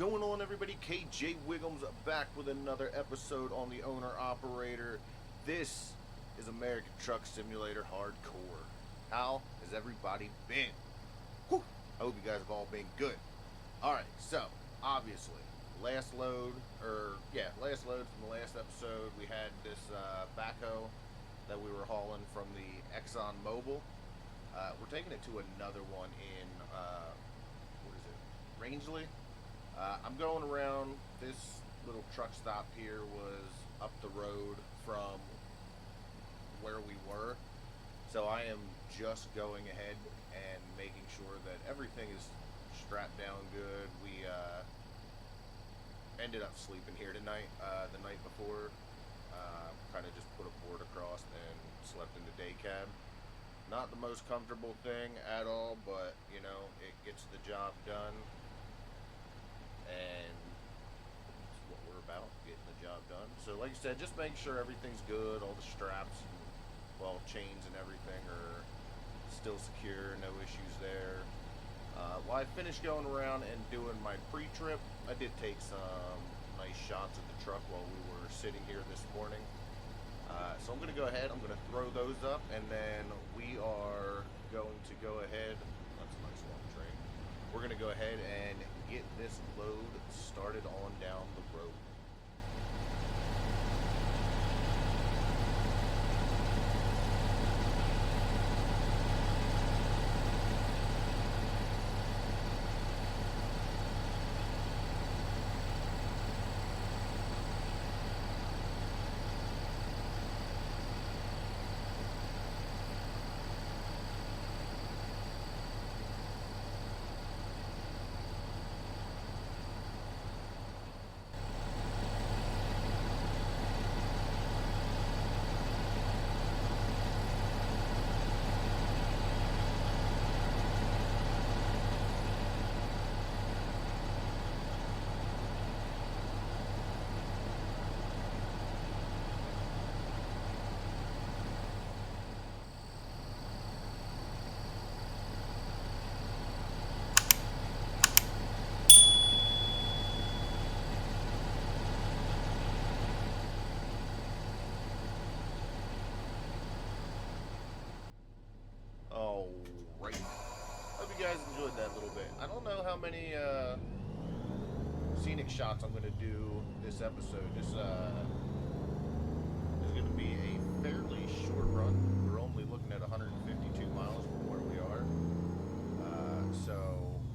going on, everybody? KJ Wiggums back with another episode on the Owner Operator. This is American Truck Simulator Hardcore. How has everybody been? Whew, I hope you guys have all been good. Alright, so, obviously, last load from the last episode, we had this backhoe that we were hauling from the Exxon Mobil. We're taking it to another one in, Rangeley. I'm going around. This little truck stop here was up the road from where we were, so I am just going ahead and making sure that everything is strapped down good. We ended up sleeping here tonight. The night before, kind of just put a board across and slept in the day cab. Not the most comfortable thing at all, but you know, it gets the job done. And that's what we're about, getting the job done. So like I said, just make sure everything's good, all the straps and, well, chains and everything are still secure, no issues there. While I finished going around and doing my pre-trip, I did take some nice shots of the truck while we were sitting here this morning. So I'm going to go ahead, I'm going to throw those up, and then we are going to go ahead, that's a nice long train. We're going to go ahead and get this load started on down the road. Alright, hope you guys enjoyed that a little bit. I don't know how many scenic shots I'm going to do this episode. This is going to be a fairly short run. We're only looking at 152 miles from where we are. So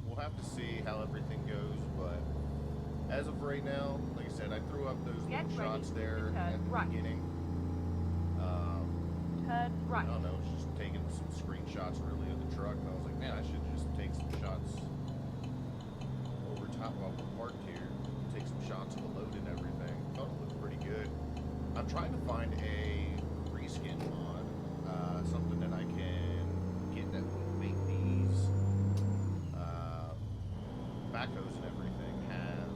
we'll have to see how everything goes, but as of right now, like I said, I threw up those little shots there at the beginning. Turn right. I don't know, just taking some screenshots really of the truck, and I was like, man, I should just take some shots over top while we're parked here, take some shots of the load and everything. Thought it looked pretty good. I'm trying to find a reskin mod, something that I can get that will make these backhoes and everything have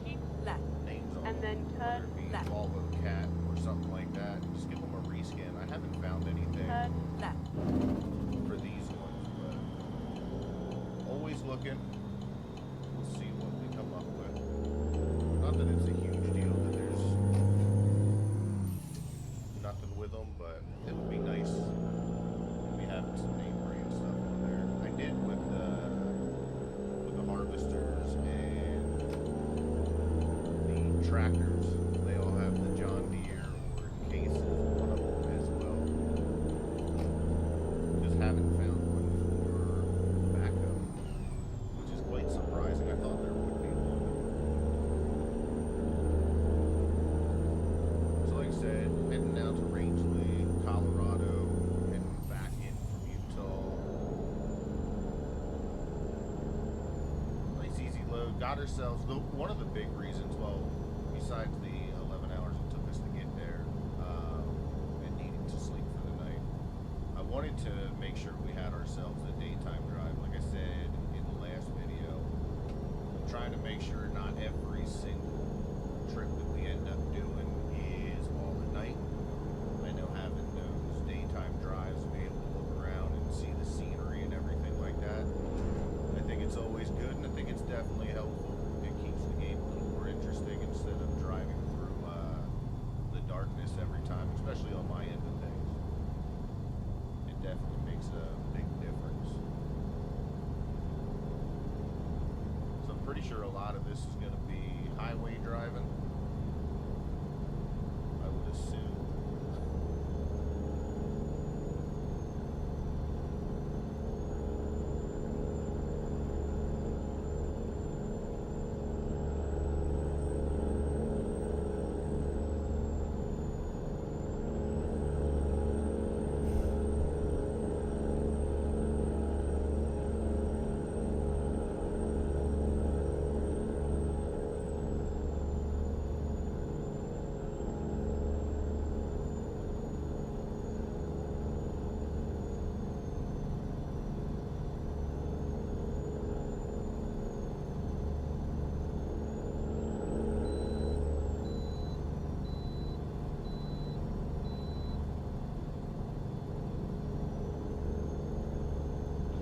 Keep left. names on And then them, turn whether it be left. Volvo Cat or something like that. Just give them a reskin. I haven't found anything Turn left. for these ones, but always looking. We'll see what we come up with. Not that it's a huge deal that there's nothing with them, but it would be nice if we have some name brand stuff on there. I did with the harvesters and the tractors. They all have the John Deere or cases, one of them as well. Just haven't found one for backup, which is quite surprising. I thought there would be one. So like I said, heading down to Rangeley, Colorado, heading back in from Utah. Nice easy load. Got ourselves, one of the big reasons, well, besides the 11 hours it took us to get there, and needing to sleep for the night, I wanted to make sure we had ourselves a daytime drive. Like I said in the last video, I'm trying to make sure not every single trip that we end up doing is all at night. I know having those daytime drives, be able to look around and see the scenery and everything like that, I think it's always good, and I think it's definitely helpful. lot of this is going to be highway driving, I would assume.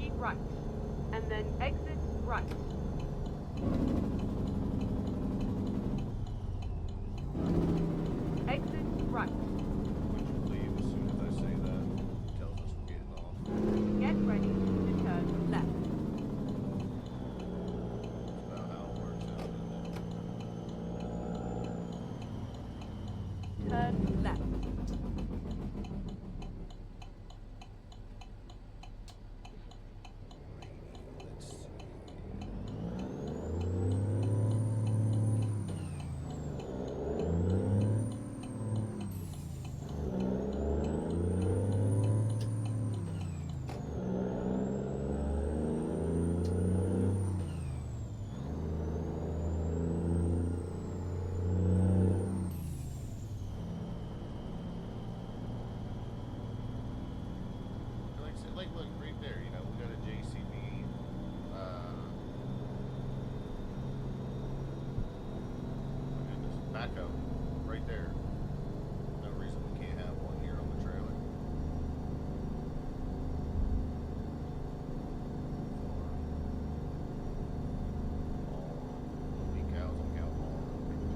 Keep right. And then exit right. Exit right. Would you leave as soon as I say that? It tells us we're getting off. Get ready to turn left. That's about how it works out, isn't it? Turn left. Let's see. Like, look right there. You know, we got a JCB. My goodness, backhoe right there. No reason we can't have one here on the trailer. For all the cows and cow farm.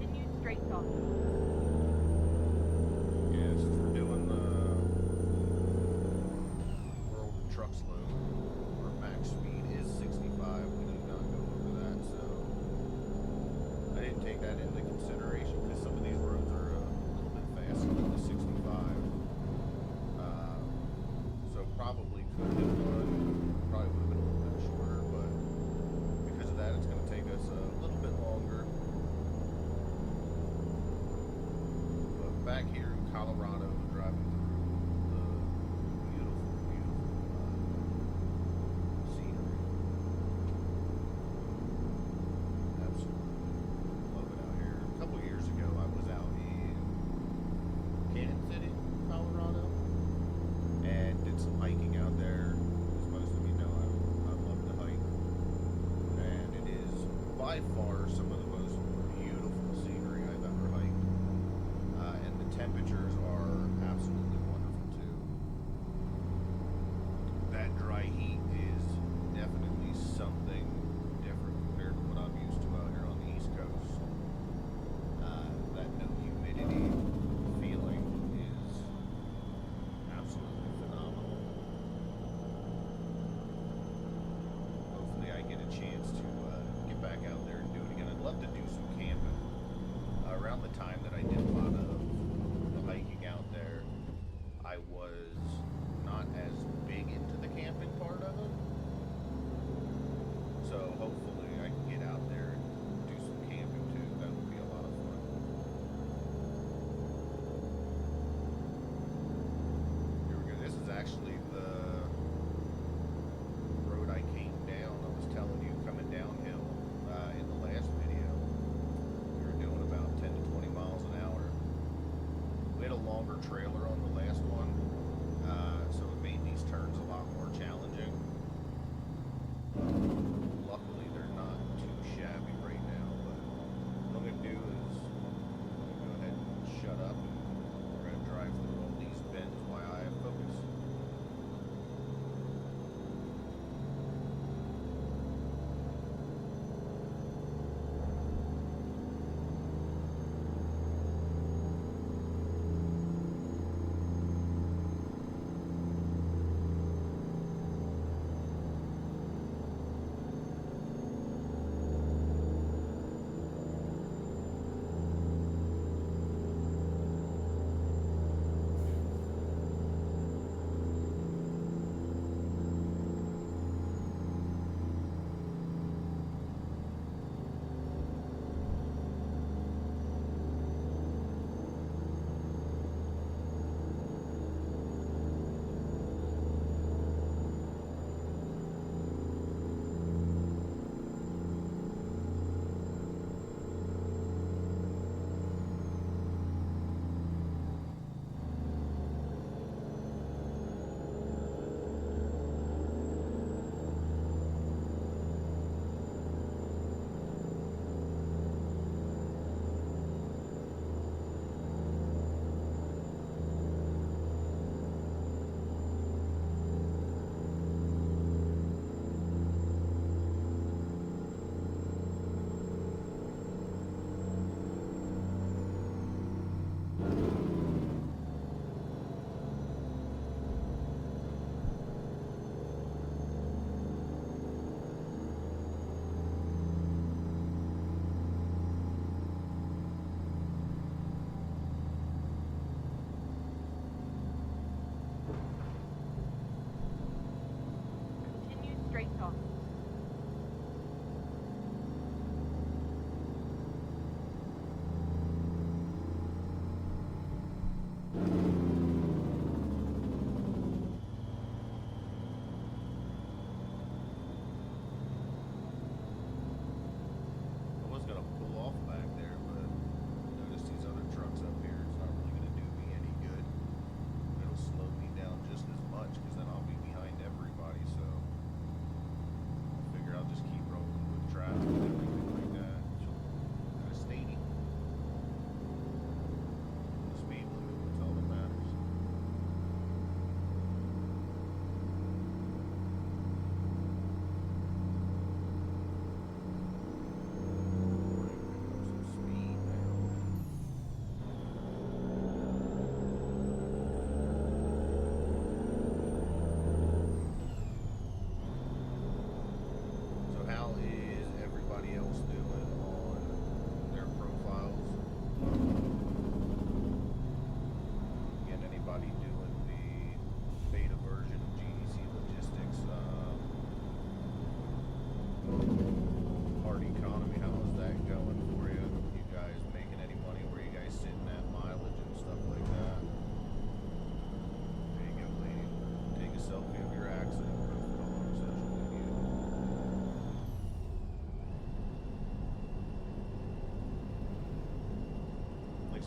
Continue straight on. Yeah, since we're doing the World Trucks Load, our max speed is 65. We do not go over that, so I didn't take that into consideration because some of these roads are a little bit faster than the 65. So probably could have done, probably would have been a little bit shorter, but because of that, it's going to take us a little bit longer. But back here in Colorado, driving through the beautiful, beautiful scenery. Absolutely love it out here. A couple years ago, I was out in Kansas City, Colorado, and did some hiking out there. As most of you know, I love to hike, and it is by far some of the most beautiful scenery I've ever hiked. And the temperatures are absolutely wonderful too. That dry heat is definitely something different compared to what I'm used to out here on the East Coast. That no humidity feeling is absolutely phenomenal. Hopefully I get a chance to get back out there and do it again. I'd love to do some camping. Around the time that I did a lot of the hiking out there, I was not as big into the camping part of it. So hopefully I can get out there and do some camping too. That would be a lot of fun. Here we go. This is actually the road I came down. I was telling you coming downhill in the last video. We were doing about 10 to 20 miles an hour. We had a longer trailer on the last one, so it made these turns a lot more challenging. Luckily, they're not too shabby right now, but what I'm going to do is I'm going to go ahead and shut up, and we're going to drive through all these bends while I focus.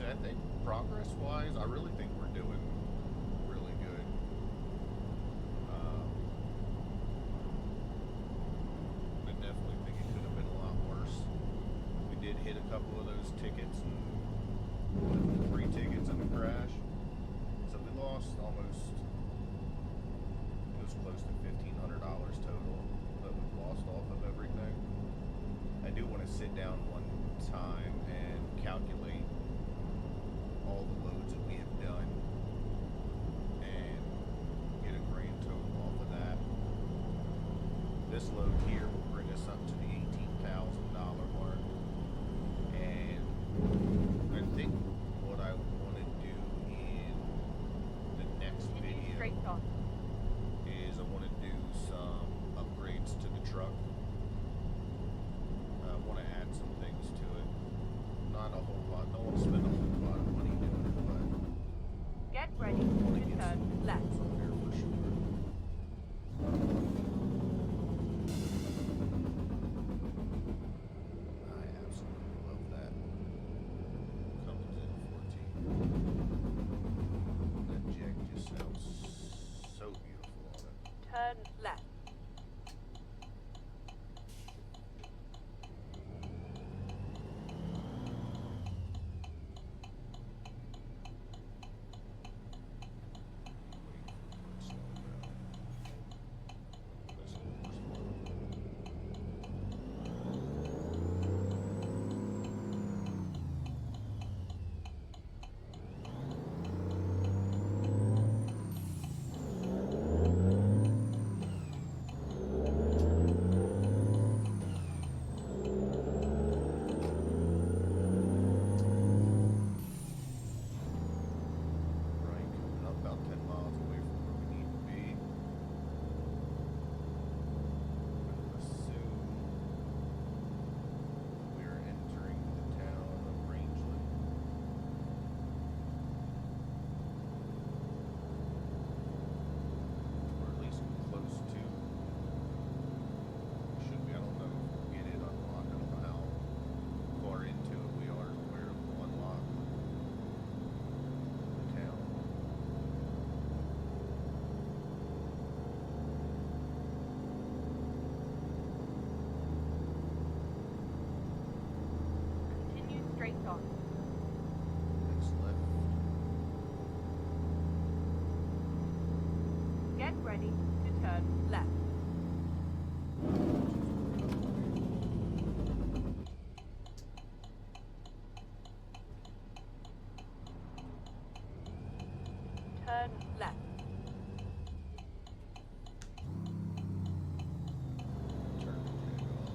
I think progress-wise, I really think we're doing really good. I definitely think it could have been a lot worse. We did hit a couple of those tickets, and 3 tickets in the crash. So we lost almost, it was close to $1,500 total that we lost off of everything. I do want to sit down one time and calculate all the loads that we have done and get a grand total off of that. This load here will bring us up to the $18,000 mark, and I think what I want to do in the next Continue video straight on. is I want to do some upgrades to the truck. I want to add some things to it. Not a whole lot. Don't want to spend a whole lot of money doing it, but Get ready I want to to get turn some left. things on there for sure. I absolutely love that. Comes in 14. That jack just sounds so beautiful on it. Turn left. Right, coming up about 10 miles away from where we need to be. I assume we are entering the town of Rangeley. Or at least close to. Should be, I don't know if we'll get it unlocked. I don't know how far into it we are to where we'll unlock the town. Continue straight on. Next left. Get ready to turn left. Turn left. Turn the jag off.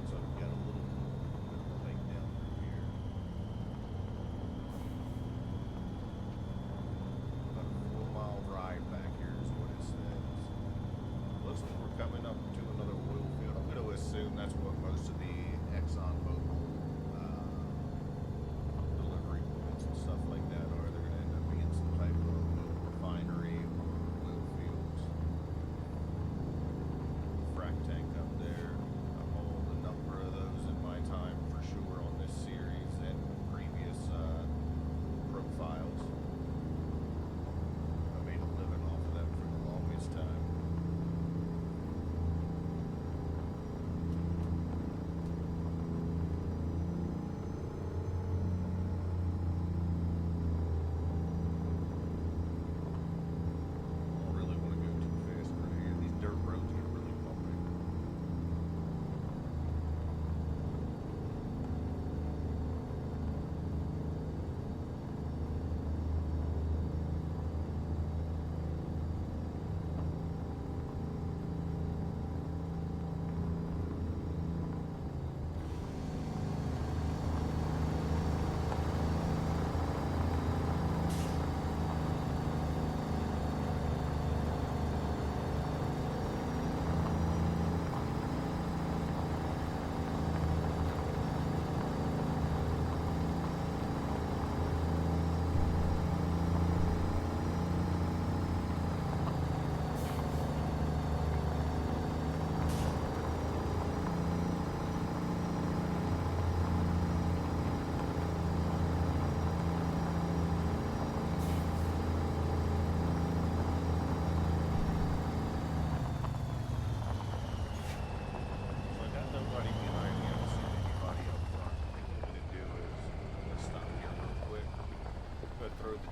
So we've got a little bit of a lake down through here. About a 4-mile drive back here is what it says. Looks like we're coming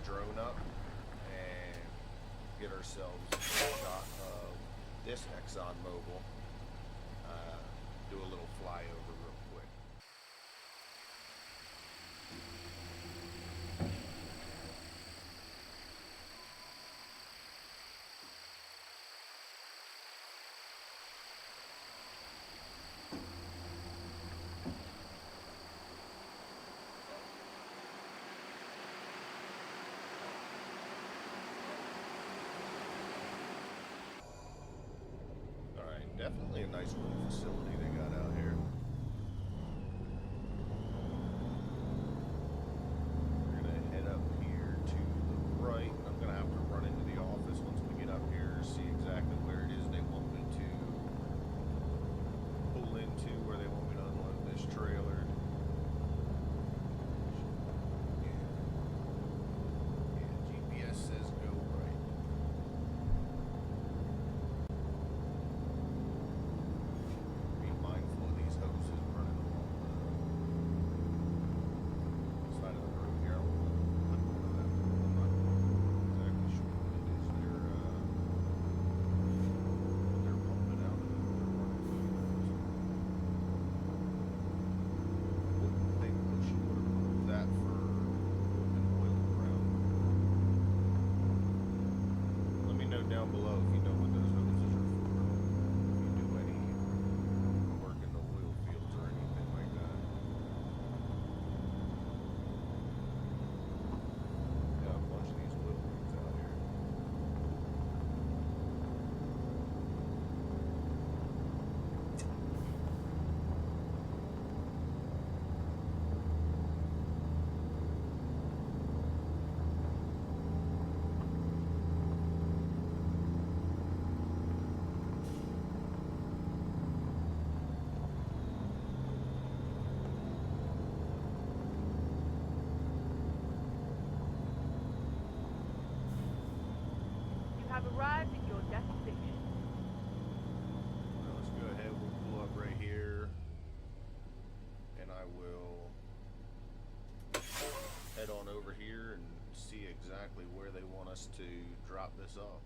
drone up and get ourselves a shot of this Exxon Mobil. Do a little flyover real quick. Alright, definitely a nice little facility they got out here. We're gonna head up here to the right. I'm gonna have to run into the office once we get up here, see exactly where it is they want me to pull into, where they want me to unload this trailer. Yeah, GPS says go right. Be mindful of these hoses running along the side of the road here. I'll click one of them. I'm not exactly sure what it is they're pumping out of it. Wouldn't think that she would have moved that for moving oil around. Let me know down below if you know what those hoses are for. If you do any work in the oil fields or anything like that. Got a bunch of these oil rigs out here. You have arrived at your destination. Now let's go ahead, we'll pull up right here, and I will head on over here and see exactly where they want us to drop this off.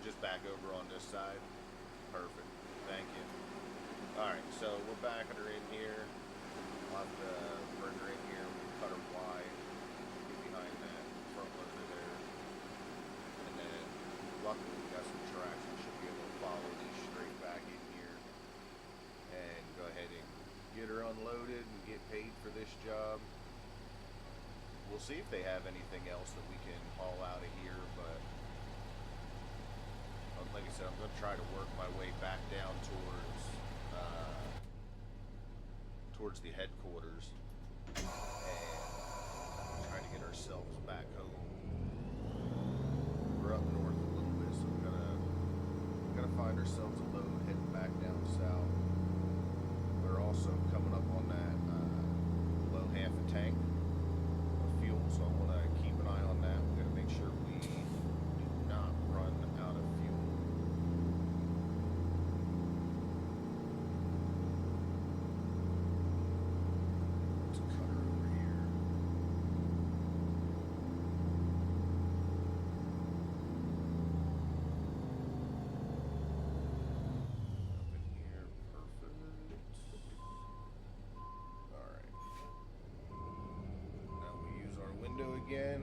Just back over on this side. Perfect. Thank you. Alright, so we're backing her in here. We'll have to bring her in here. We'll cut her wide. Get behind that front loader there. And then, luckily, we got some tracks. We should be able to follow these straight back in here. And go ahead and get her unloaded and get paid for this job. We'll see if they have anything else that we can haul out of here, but like I said, I'm going to try to work my way back down towards the headquarters and try to get ourselves back home. We're up north a little bit, so we're gonna find ourselves a load heading back down south. We're also coming up on that below half a tank of fuel, so I want to keep an eye on that. We got to make sure we do not run out of fuel. Let's cut her over here. Up in here, perfect. Alright. Now we use our window again.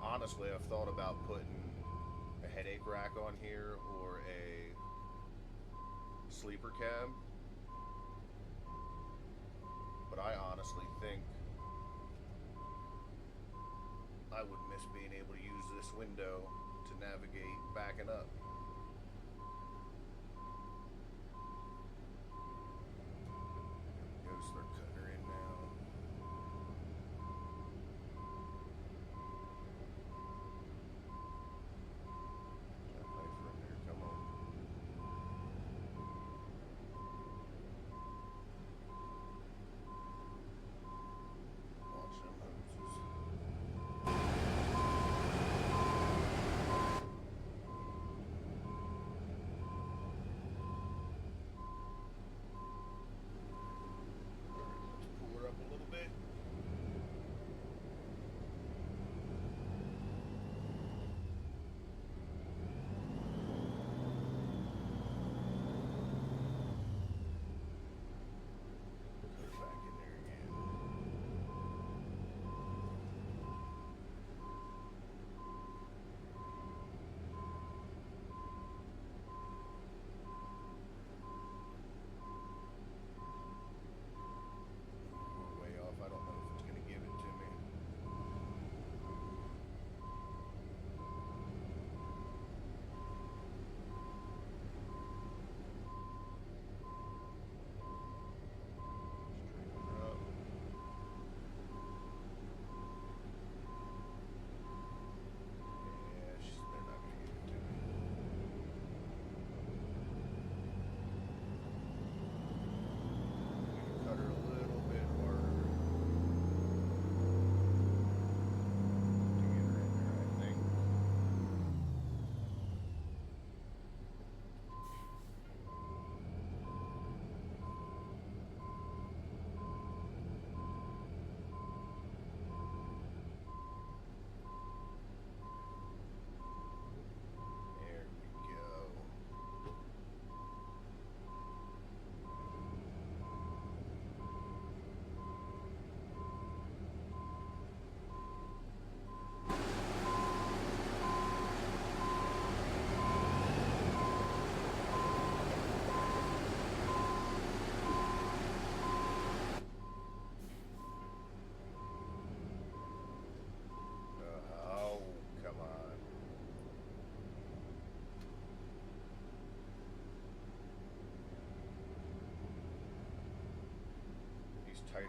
Honestly, I've thought about putting a headache rack on here or a sleeper cab. But I honestly think I would miss being able to use this window to navigate backing up. There we go, start cutting her in now. That knife right there, come on. Watch them hoses.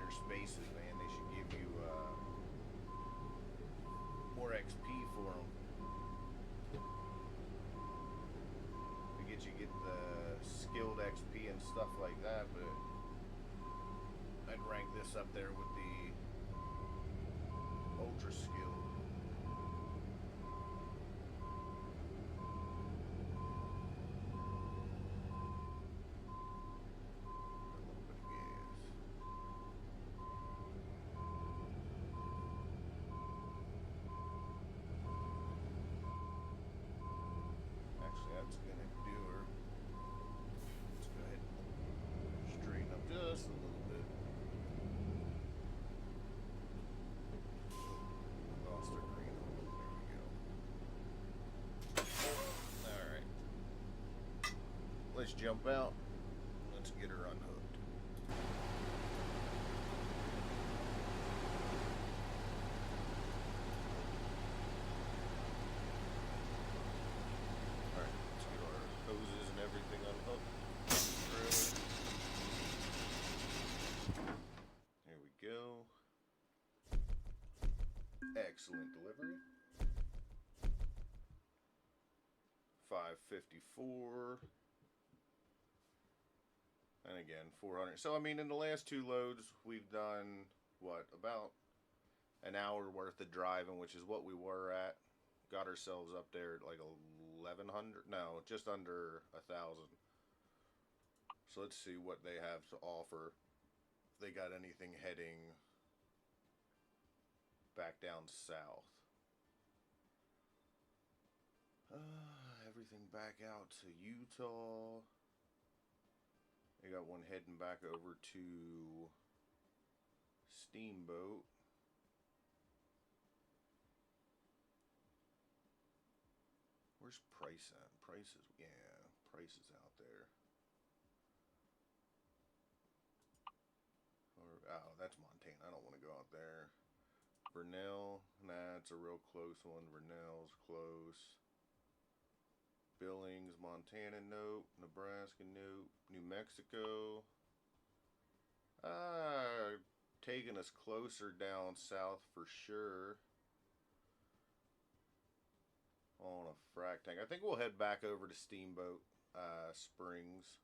bigger spaces, man. They should give you more XP for them. You get the skilled XP and stuff like that, but I'd rank this up there with the ultra skilled. A little bit of gas. Actually, that's gonna do her. Let's go ahead and straighten up just a little bit. Lost our green. There we go. Alright. Let's jump out. Let's get her unhooked. Alright, let's get our hoses and everything unhooked. There we go. Excellent delivery. 554. And again, 400. So, I mean, in the last two loads, we've done, what, about an hour worth of driving, which is what we were at. Got ourselves up there at like 1,100. No, just under 1,000. So let's see what they have to offer. If they got anything heading back down south. Everything back out to Utah. They got one heading back over to Steamboat. Where's Price at? Price is, yeah, Price is out there. Or, oh, that's Montana. I don't want to go out there. Vernell, nah, it's a real close one. Vernell's close. Billings, Montana, nope. Nebraska, nope. New Mexico. Taking us closer down south for sure. On a frac tank. I think we'll head back over to Steamboat Springs.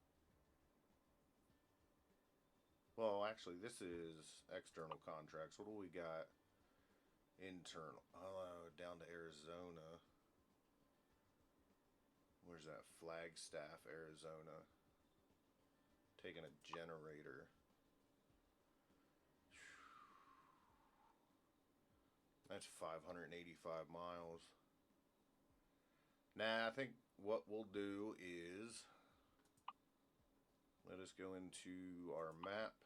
Well, actually, this is external contracts. What do we got? Internal. Down to Arizona. Where's that? Flagstaff, Arizona. Taking a generator. That's 585 miles. Nah, I think what we'll do is let us go into our map.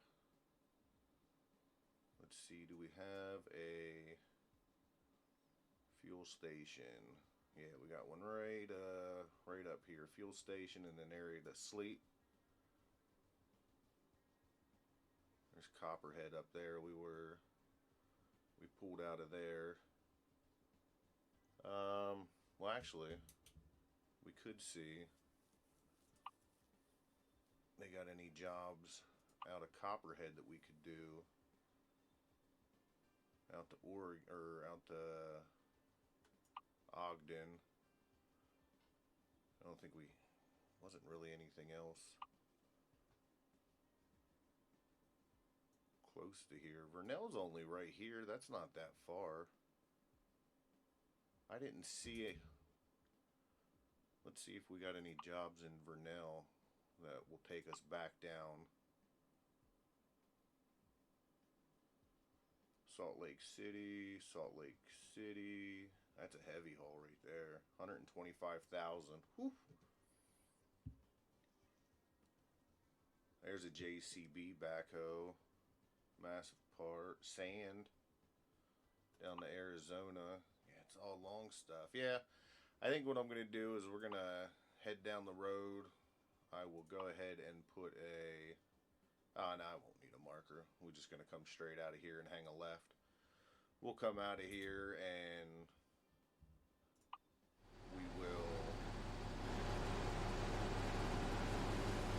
Let's see, do we have a fuel station? Yeah, we got one right up here. Fuel station and an area to sleep. There's Copperhead up there. We pulled out of there. Well, actually, we could see they got any jobs out of Copperhead that we could do out to Oregon or out to Ogden. I don't think wasn't really anything else close to here. Vernell's only right here. That's not that far. I didn't see it. Let's see if we got any jobs in Vernell that will take us back down. Salt Lake City, Salt Lake City. That's a heavy haul right there. 125,000. Whew. There's a JCB backhoe. Massive part. Sand. Down to Arizona. Yeah, it's all long stuff. Yeah, I think what I'm going to do is we're going to head down the road. I will go ahead and put a... no, I won't need a marker. We're just going to come straight out of here and hang a left. We'll come out of here and we will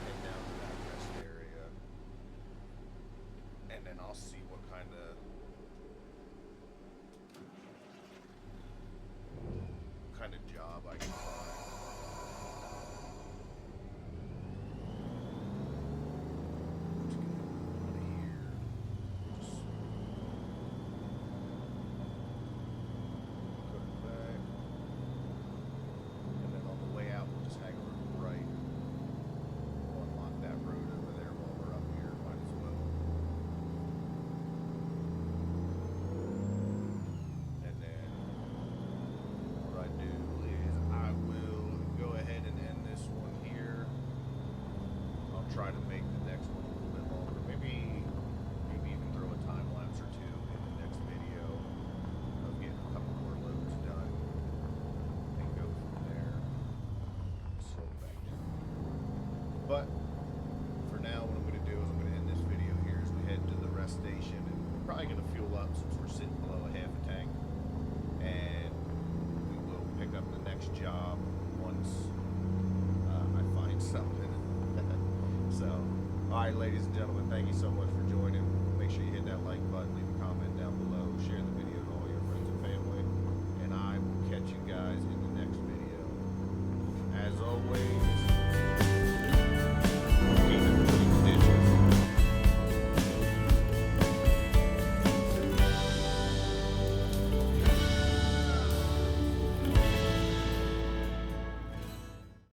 head down to that rest area. And then I'll see what kind of job I can find. Try to make the next one a little bit longer. Maybe even throw a time lapse or two in the next video of getting a couple more loads done and go from there. Slow it back down. But for now, what I'm going to do is I'm going to end this video here as we head to the rest station, and we're probably going to fuel up since we're sitting below a half a tank, and we will pick up the next job once I find something. So, alright, ladies and gentlemen, thank you so much for joining. Make sure you hit that like button, leave a comment down below, share the